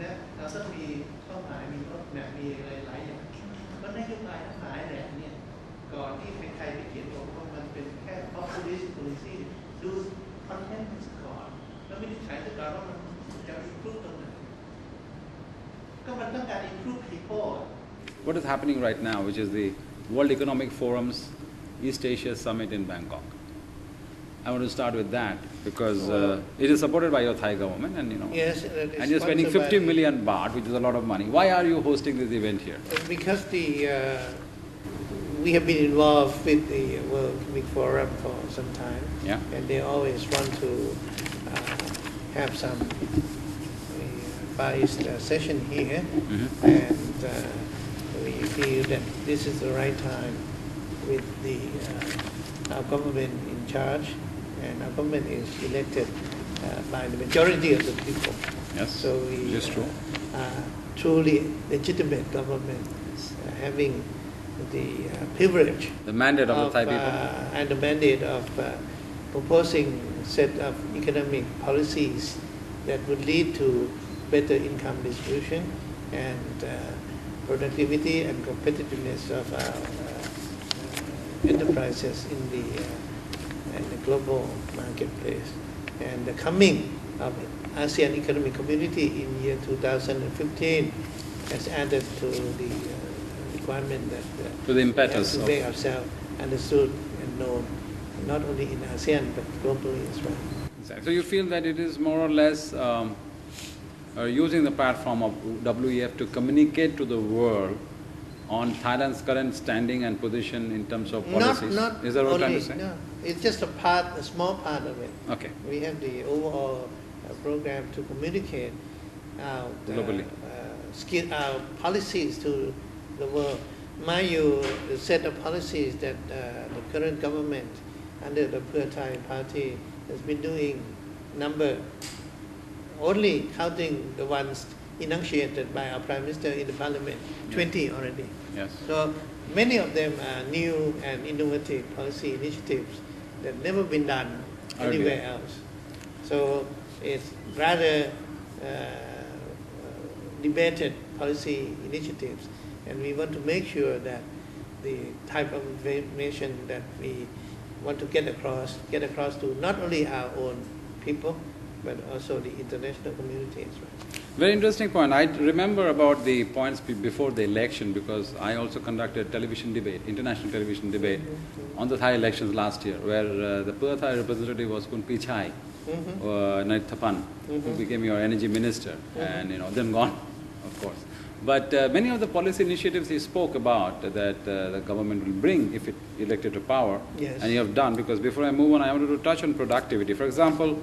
นะเราต้องมีเป้าหมายมีรถแมพมีอะไรหลายอย่างเพราะนโยบายทั้งหลายแหละเนี่ยก่อนที่ใครๆไปเขียนบอกว่ามันเป็นแค่ populist policy ดูคอนเทนต์ก่อนแล้วไม่ได้ใช้ตัวก่อนว่ามันจะ improve ตรงไหนก็มันต้องการ improve people. What is happening right now, which is the World Economic Forum's East Asia Summit in Bangkok? I want to start with that because it is supported by your Thai government, and yes, and you're spending 50 million baht, which is a lot of money. Why are you hosting this event here? Because we have been involved with the World Economic Forum for some time, Yeah. and they always want to have some Far East session here, and we feel that this is the right time with our government in charge, and our government is elected by the majority of the people. Yes, So we this is true. Truly legitimate government having the privilege, The mandate of the Thai people. and the mandate of proposing set of economic policies that would lead to better income distribution and productivity and competitiveness of our enterprises in the global marketplace. And the coming of ASEAN Economic Community in year 2015 has added to the requirement that To the impetus we have to make ourselves understood and known, not only in ASEAN but globally as well. Exactly. So you feel that it is more or less using the platform of WEF to communicate to the world on Thailand's current standing and position in terms of policies? Not is that what only, you're trying to say? no. It's just a small part of it. Okay. We have the overall program to communicate our Globally. Our policies to the world. Mind you, the set of policies that the current government under the Pheu Thai party has been doing, only counting the ones enunciated by our Prime Minister in the Parliament, 20 already. Yes. So many of them are new and innovative policy initiatives that have never been done anywhere else. So it's rather debated policy initiatives, and we want to make sure that the type of information that we want to get across to not only our own people, but also the international community as well. Very interesting point. I remember about the points before the election because I also conducted television debate, international television debate on the Thai elections last year, where the Pheu Thai representative was Kun Pichai Naithapan, who became your energy minister, and then gone, of course. But many of the policy initiatives he spoke about that the government will bring if it elected to power, Yes. and you have done. Because before I move on, I wanted to touch on productivity. For example,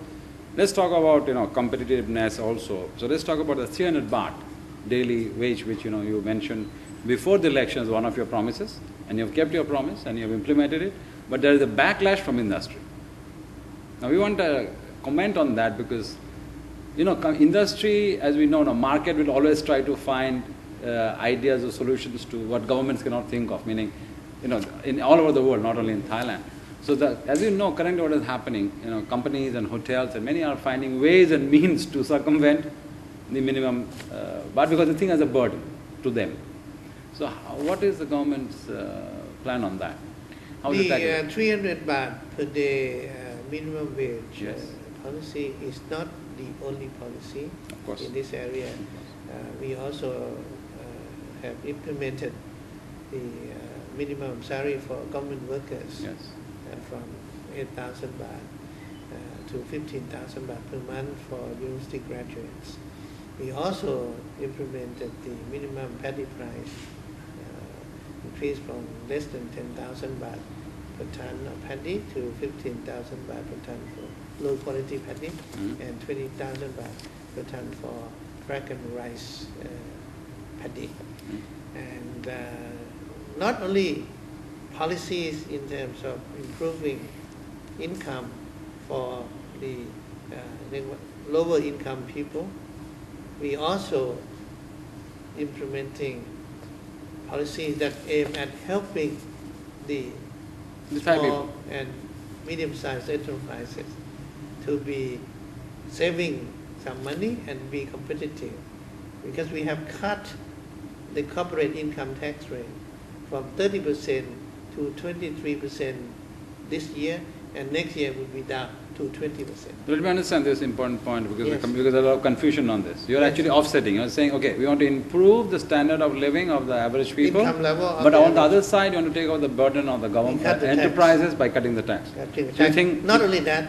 let's talk about competitiveness also. So let's talk about the 300 baht daily wage, which you mentioned before the elections, one of your promises, and you have kept your promise and you have implemented it. But there is a backlash from industry. Now we want to comment on that because industry, as we know, market will always try to find ideas or solutions to what governments cannot think of. Meaning, in all over the world, not only in Thailand. So as you know, currently what is happening, companies and hotels and many are finding ways and means to circumvent the minimum, but because the thing has a burden to them. So what is the government's plan on that? How is it tackled? 300 baht per day minimum wage Yes. policy is not the only policy Of course. in this area. We also have implemented the minimum salary for government workers. Yes. From 8,000 baht to 15,000 baht per month for university graduates. We also implemented the minimum paddy price, increased from less than 10,000 baht per ton of paddy to 15,000 baht per ton for low quality paddy, and 20,000 baht per ton for crack and rice paddy. And not only policies in terms of improving income for the lower income people, we also implementing policies that aim at helping the small and medium-sized enterprises to be saving some money and be competitive because we have cut the corporate income tax rate from 30% to 23% this year, and next year will be down to 20%. Let me understand this important point, because, Yes. because there's a lot of confusion on this. You're Yes. actually offsetting. You're saying, okay, we want to improve the standard of living of the average people, Income level of but the on the average. other side, you want to take out the burden of the government cut the tax. enterprises by cutting the tax. Cutting the So you tax. think Not only that,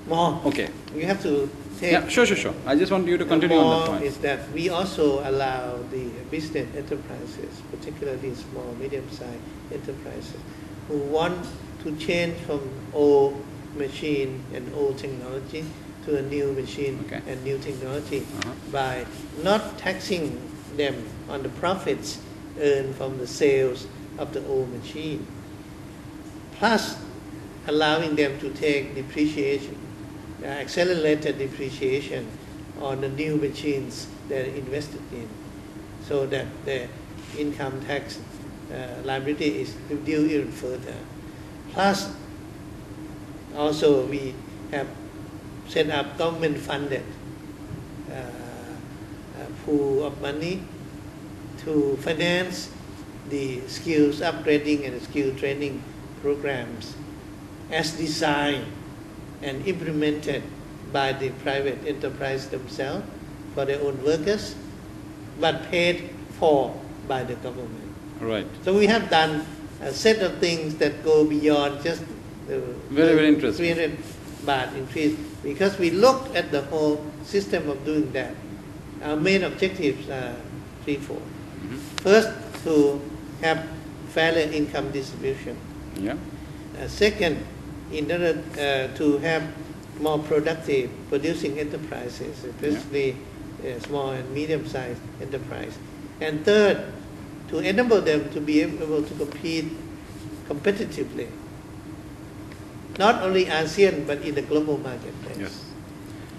more. Okay. We have to take. Yeah, sure. I just want you to continue on that more point. is that we also allow the business enterprises, particularly small, medium-sized enterprises, who want to change from old machine and old technology to a new machine Okay. and new technology Uh-huh. by not taxing them on the profits earned from the sales of the old machine, plus allowing them to take depreciation, accelerated depreciation on the new machines they're invested in, so that the income tax liability is reduced even further. Plus, also we have set up government-funded pool of money to finance the skills upgrading and skill training programs as designed and implemented by the private enterprise themselves for their own workers, but paid for by the government. Right. So we have done a set of things that go beyond just the Very interesting. 300 baht increase, because we looked at the whole system of doing that. Our main objectives are threefold. Mhm. First, to have fairer income distribution. Yeah. Second, in order to have more productive producing enterprises, especially small and medium-sized enterprise. And third, to enable them to be able to compete competitively, not only ASEAN but in the global marketplace. Yes.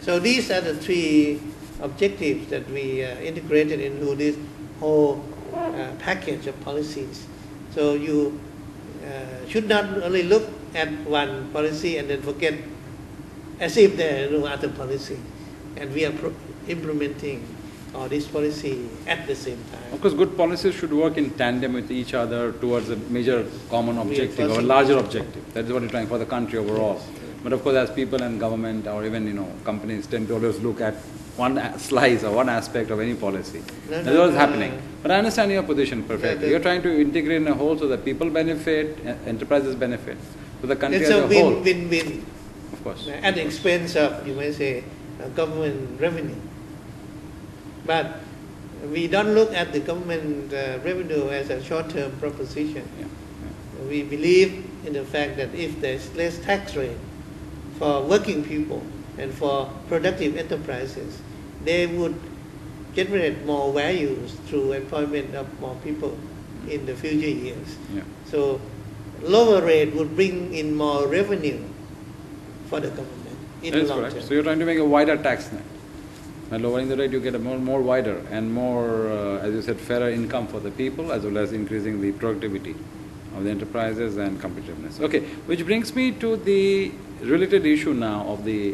So these are the three objectives that we integrated into this whole package of policies. So you should not only look at one policy and then forget as if there are no other policy. And we are implementing all this policy at the same time. Of course, good policies should work in tandem with each other towards a major common objective or a Reinforcing larger each other. objective. That is what you're trying for the country overall. Yes. But of course, as people and government or even companies tend to always look at one slice or one aspect of any policy. That's what is happening. But I understand your position perfectly. You're trying to integrate in a whole so that people benefit, enterprises benefit, so the country It's as a a whole. win-win-win Of course. at the expense of, you may say, government revenue. But we don't look at the government revenue as a short-term proposition. Yeah. We believe in the fact that if there's less tax rate for working people and for productive enterprises, they would generate more values through employment of more people in the future years. Yeah. So lower rate would bring in more revenue for the government in That the is long correct. term. So you're trying to make a wider tax net. By lowering the rate, you get a more wider and more, as you said, fairer income for the people, as well as increasing the productivity of the enterprises and competitiveness. Okay, which brings me to the related issue now of the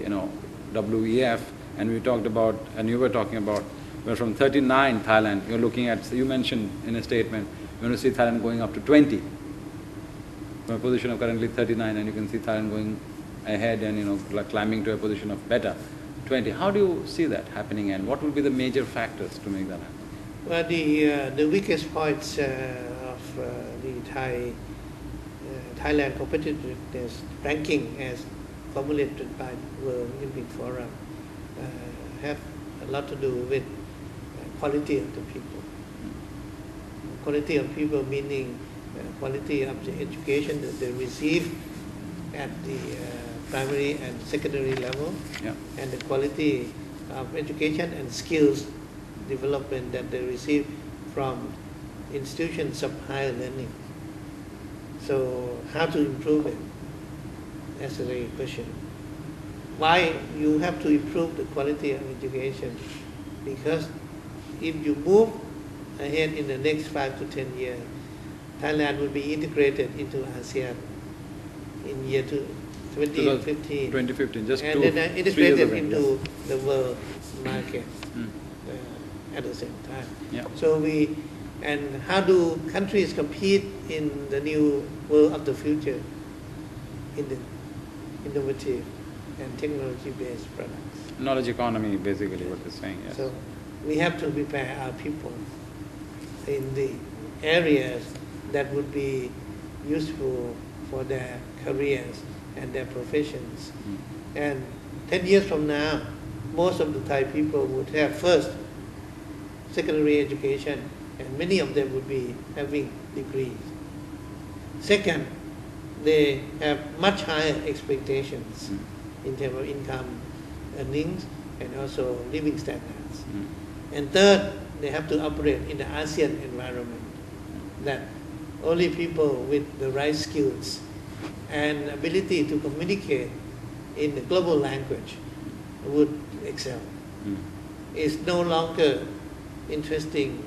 WEF, and we talked about, and you were talking about, we're from 39 Thailand. You're looking at, you mentioned in a statement, you want to see Thailand going up to 20. From a position of currently 39, and you can see Thailand going ahead and climbing to a position of better 20. How do you see that happening, and what will be the major factors to make that happen? Well, the weakest points of the Thailand competitiveness ranking, as formulated by World Olympic Forum, have a lot to do with quality of the people. Quality of people meaning quality of the education that they receive at the primary and secondary level, Yeah. and the quality of education and skills development that they receive from institutions of higher learning. So how to improve it? That's the real question. Why you have to improve the quality of education? Because if you move ahead in the next 5 to 10 years, Thailand will be integrated into ASEAN in year 2015. 2015, just and 2 then 3 years integrated away. into the world market. at the same time. Yeah. So and how do countries compete in the new world of the future in the innovative and technology-based products? Knowledge economy, basically, what they're saying, yes. So we have to prepare our people in the areas that would be useful for their careers and their professions. And 10 years from now, most of the Thai people would have first secondary education, and many of them would be having degrees. Second, they have much higher expectations in terms of income, earnings, and also living standards. And third, they have to operate in the ASEAN environment, that only people with the right skills and ability to communicate in the global language would excel. It's no longer interesting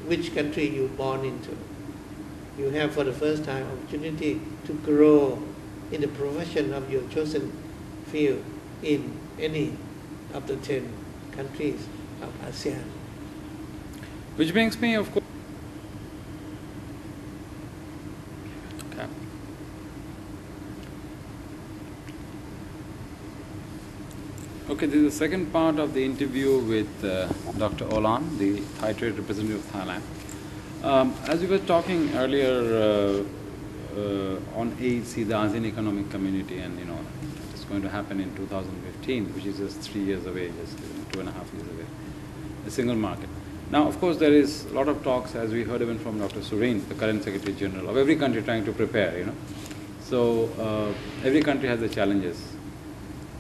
which country you're born into. You have for the first time opportunity to grow in the profession of your chosen field in any of the 10 countries of ASEAN. Which brings me, of course, okay. Okay, this is the second part of the interview with Dr. Olan, the Thai Trade Representative of Thailand. As we were talking earlier on AEC, the ASEAN Economic Community, and it's going to happen in 2015, which is just 3 years away, just 2.5 years away, a single market. Now, of course, there is a lot of talks, as we heard even from Dr. Sureen, the current Secretary General, of every country trying to prepare, So every country has the challenges,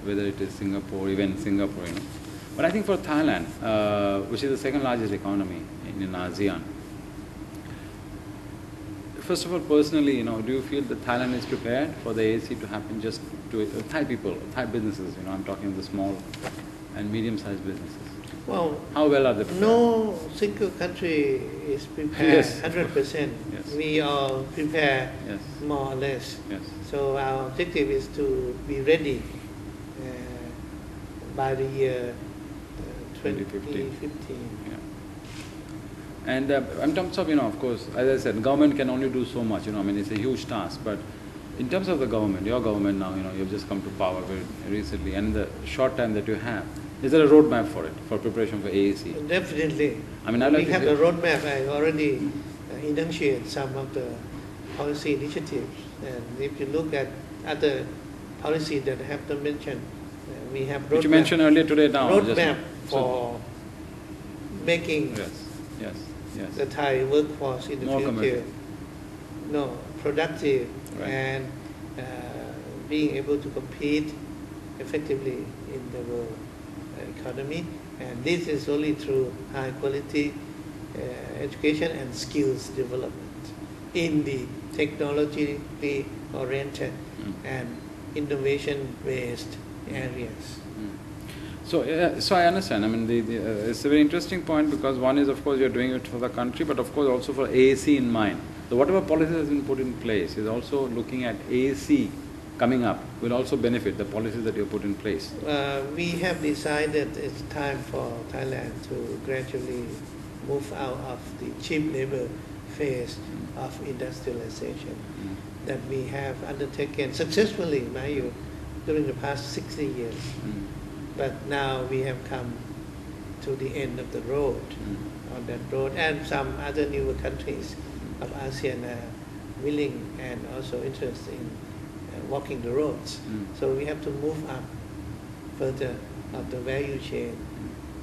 whether it is Singapore, even Singapore, But I think for Thailand, which is the second largest economy in ASEAN, first of all, personally, do you feel that Thailand is prepared for the AEC to happen just to Thai people, Thai businesses, I'm talking of the small and medium-sized businesses? Well, how well are they prepared? No single country is prepared 100%. Yes. We all prepare Yes. more or less. Yes. So our objective is to be ready by the year 2015. Yeah. And in terms of, of course, as I said, government can only do so much, it's a huge task. But in terms of the government, your government now, you've just come to power very recently, and in the short time that you have, is there a roadmap for it, for preparation for AEC? Definitely. We have a roadmap. I already enunciated some of the policy initiatives. And if you look at other policies that I have to mention, we have roadmap. Which you mentioned earlier today now. Roadmap for making yes. the Thai workforce in the more future productive, right. And being able to compete effectively in the world economy. And this is only through high quality education and skills development in the technologically oriented and innovation based areas. So I understand. It's a very interesting point, because one is, of course, you're doing it for the country, but of course also for AEC in mind. So whatever policy has been put in place is also looking at AEC coming up will also benefit the policies that you put in place. We have decided it's time for Thailand to gradually move out of the cheap labor phase of industrialization that we have undertaken successfully, mind you, during the past 60 years. But now we have come to the end of the road on that road, and some other newer countries of ASEAN are willing and also interested in walking the roads. So we have to move up further up the value chain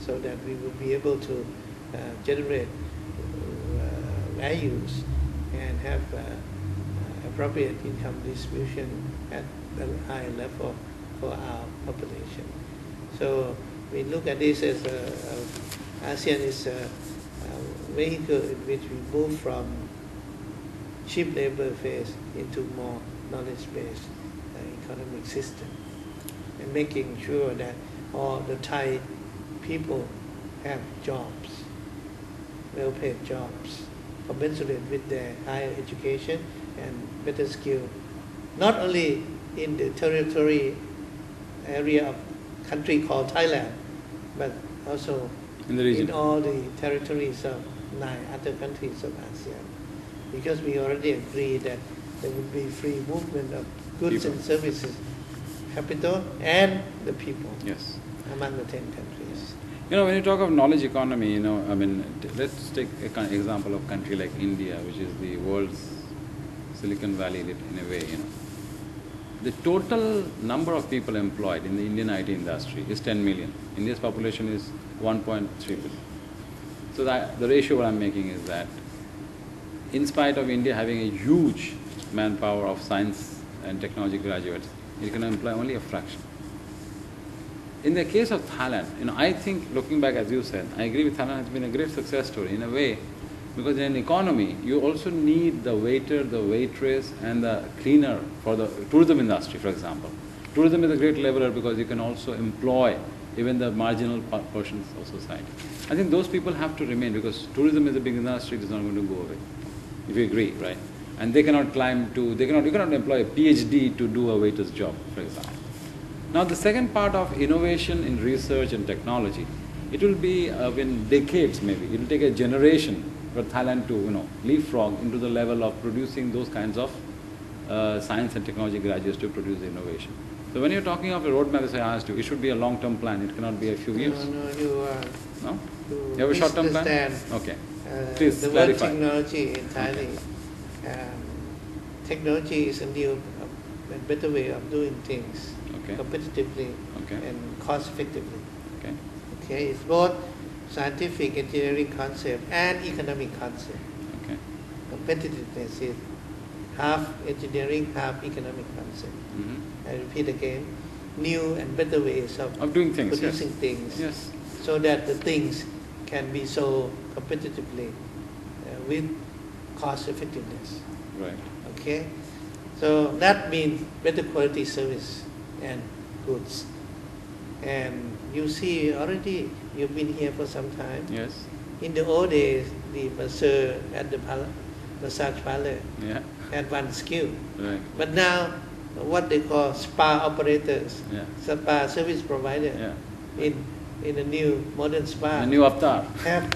so that we will be able to generate values and have appropriate income distribution at the high level for our population. So we look at this as ASEAN is a vehicle in which we move from cheap labor phase into more knowledge-based economic system, and making sure that all the Thai people have jobs, well-paid jobs, commensurate with their higher education and better skill, not only in the territory area of country called Thailand, but also in the region. in all the territories of 9 other countries of ASEAN. Because we already agreed that there would be free movement of goods People. and services, capital and the people Yes. among the 10 countries. You know, when you talk of knowledge economy, you know, I mean, let's take an example of a country like India, which is the world's Silicon Valley in a way, you know. The total number of people employed in the Indian IT industry is 10 million. India's population is 1.3 billion. So the ratio what I'm making is that in spite of India having a huge manpower of science and technology graduates, it can employ only a fraction. In the case of Thailand, you know, I think, looking back, as you said, I agree with Thailand has been a great success story in a way, because in an economy, you also need the waiter, the waitress, and the cleaner for the tourism industry, for example. Tourism is a great leveler because you can also employ even the marginal portions of society. I think those people have to remain, because tourism is a big industry, it is not going to go away. If you agree, right? And they cannot you cannot employ a PhD to do a waiter's job, for example. Now the second part of innovation in research and technology, it will be in decades maybe, it will take a generation for Thailand to, you know, leapfrog into the level of producing those kinds of science and technology graduates to produce the innovation. So when you're talking of a roadmap, as I asked you, it should be a long-term plan, it cannot be a few years. No, you No? You have a short-term plan? misunderstand, Okay. Please the clarify. word technology in Thai. Technology is a new, a better way of doing things Okay. competitively Okay. and cost effectively. Okay. Okay, it's both scientific engineering concept and economic concept. Okay. Competitiveness is half engineering, half economic concept. Mm-hmm. I repeat again, new and better ways Of doing things, producing yes. things, Yes. so that the things can be sold competitively with cost effectiveness. Right. Okay, so that means better quality service and goods. And you see already, you've been here for some time. Yes. In the old days, the masseur at the massage parlor Yeah. had one skill. Right. But now, what they call spa operators, Yeah. spa service provider, Yeah. in a new modern spa, A new avatar. have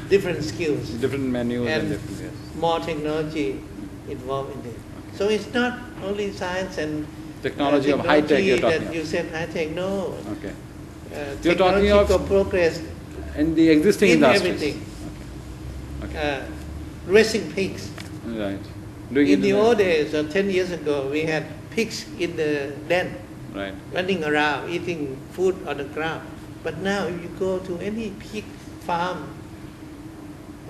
different skills, Different menus and And different, yes. more technology involved in it. So it's not only science and Technology of high tech you're talking that about. you said high tech. No, Okay. You're talking technological of progress in the existing in industries. everything. Okay. Raising pigs. Right. Doing In it the old days, 10 years ago, we had pigs in the den, Right. running around, eating food on the ground. But now, if you go to any pig farm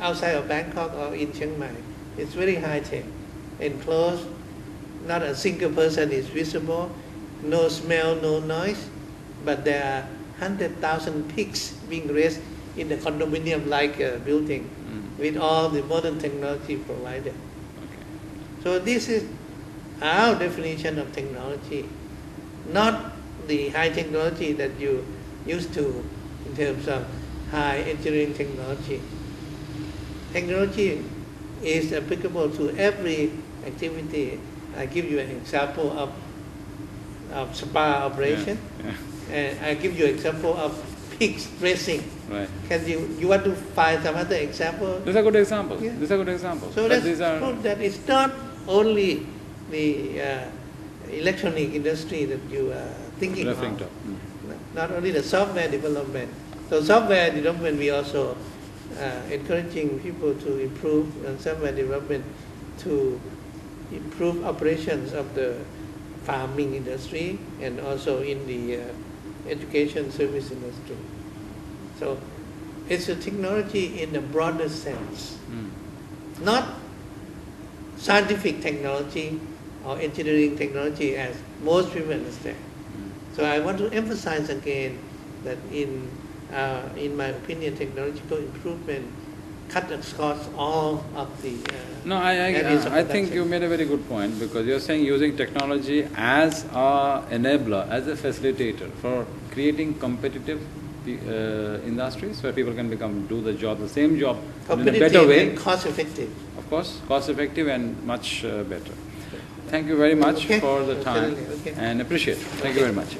outside of Bangkok or in Chiang Mai, it's very high tech, enclosed, not a single person is visible, no smell, no noise, but there are 100,000 pigs being raised in the condominium-like building with all the modern technology provided. Okay. So this is our definition of technology, not the high technology that you used to in terms of high engineering technology. Technology is applicable to every activity. I give you an example of spa operation, Yeah. and I give you an example of pigs racing. Right. Can you want to find some other example? These are good examples. Yeah. These are good examples. So But let's these are prove that it's not only the electronic industry that you are thinking referring of. to. Not only the software development. So software development, we also encouraging people to improve software development to improve operations of the farming industry and also in the education service industry. So it's a technology in a broader sense, not scientific technology or engineering technology as most people understand. So I want to emphasize again that in my opinion, technological improvement cut across all of the No, areas of I think production. you made a very good point, because you're saying using technology as a enabler, as a facilitator for creating competitive industries where people can do the job, the same job, in a better way. and cost effective. Of course, cost effective and much better. Thank you very much Okay. for the time Okay. and appreciate it. Thank you very much.